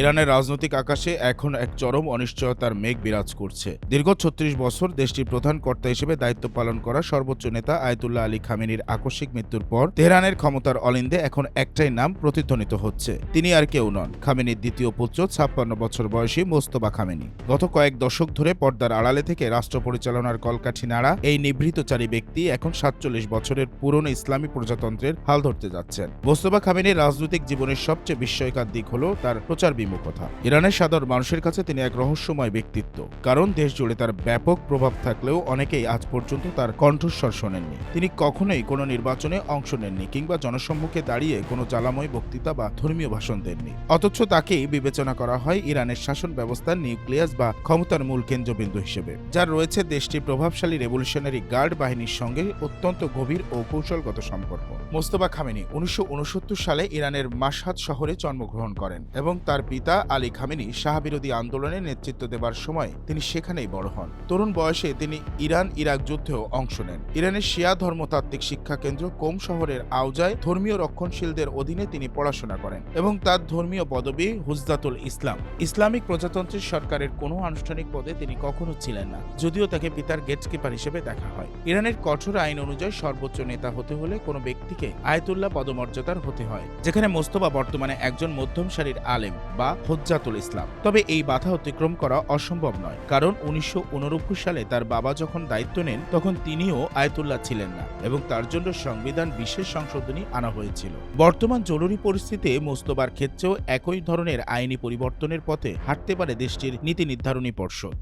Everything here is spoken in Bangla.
ইরানের রাজনৈতিক আকাশে এখন এক চরম অনিশ্চয়তার মেঘ বিরাজ করছে। দীর্ঘ ৩৬ বছর দেশটির প্রধান কর্তা হিসেবে দায়িত্ব পালন করা সর্বোচ্চ নেতা আয়াতুল্লাহ আলী খামেনির আকস্মিক মৃত্যুর পর তেহরানের ক্ষমতার অলিন্দে এখন একটাই নাম প্রতিধ্বনিত হচ্ছে। তিনি আর কেউ নন, খামেনির দ্বিতীয় পুত্র ৫৬ বছর বয়সী মোস্তফা খামেনি। গত কয়েক দশক ধরে পর্দার আড়ালে থেকে রাষ্ট্র পরিচালনার কলকাঠি নাড়া এই নিভৃতচারী ব্যক্তি এখন ৪৭ বছরের পুরনো ইসলামী প্রজাতন্ত্রের হাল ধরতে যাচ্ছেন। মোস্তফা খামেনির রাজনৈতিক জীবনের সবচেয়ে বিস্ময়কর দিক হল তার প্রচার বিমুখতা। ইরানের সাধারণ মানুষের কাছে তিনি এক রহস্যময় ব্যক্তিত্ব, কারণ দেশ জুড়ে তার ব্যাপক প্রভাব থাকলেও অনেকেই আজ পর্যন্ত তার কণ্ঠস্বর শোনেননি। তিনি কখনোই কোনো নির্বাচনে অংশ নেননি কিংবা জনসম্মুখে দাঁড়িয়ে কোনো জ্বালাময় বক্তৃতা বা ধর্মীয় ভাষণ দেননি। অথচ তাকেই বিবেচনা করা হয় ইরানের শাসন ব্যবস্থার নিউক্লিয়াস বা ক্ষমতার মূল কেন্দ্রবিন্দু হিসেবে, যার রয়েছে দেশটির প্রভাবশালী রেভলিউশনারি গার্ড বাহিনীর সঙ্গে অত্যন্ত গভীর ও কৌশলগত সম্পর্ক। মোস্তফা খামেনি ১৯৬৯ সালে ইরানের মাশহাদ শহরে জন্মগ্রহণ করেন এবং তার পিতা আলী খামেনি শাহ বিরোধী আন্দোলনে নেতৃত্ব দেবার সময় তিনি সেখানেই বড় হন। তরুণ বয়সে তিনি ইরান ইরাক যুদ্ধেও অংশ নেন। ইরানের শিয়া ধর্মতাত্ত্বিক শিক্ষা কেন্দ্র কোম শহরের আওজায় ধর্মীয় রক্ষণশীলদের অধীনে তিনি পড়াশোনা করেন এবং তার ধর্মীয় পদবি হুজদাতুল ইসলাম। ইসলামিক প্রজাতন্ত্রের সরকারের কোনো আনুষ্ঠানিক পদে তিনি কখনো ছিলেন না, যদিও তাকে পিতার গেটকিপার হিসেবে দেখা হয়। ইরানের কঠোর আইন অনুযায়ী সর্বোচ্চ নেতা হতে হলে কোনো ব্যক্তিকে আয়াতুল্লাহ পদমর্যাদার হতে হয়, যেখানে মোস্তফা বর্তমানে একজন মধ্যম সারির আলেম বা হুজ্জাতুল ইসলাম। তবে এই বাধা অতিক্রম করা অসম্ভব নয়, কারণ ১৯৮৯ সালে তার বাবা যখন দায়িত্ব নেন তখন তিনিও আয়াতুল্লাহ ছিলেন না এবং তার জন্য সংবিধান বিশেষ সংশোধনী আনা হয়েছিল। বর্তমান জরুরি পরিস্থিতিতে মোস্তফার ক্ষেত্রেও একই ধরনের আইনি পরিবর্তনের পথে হাঁটতে পারে দেশটির নীতি নির্ধারণী পর্ষদ।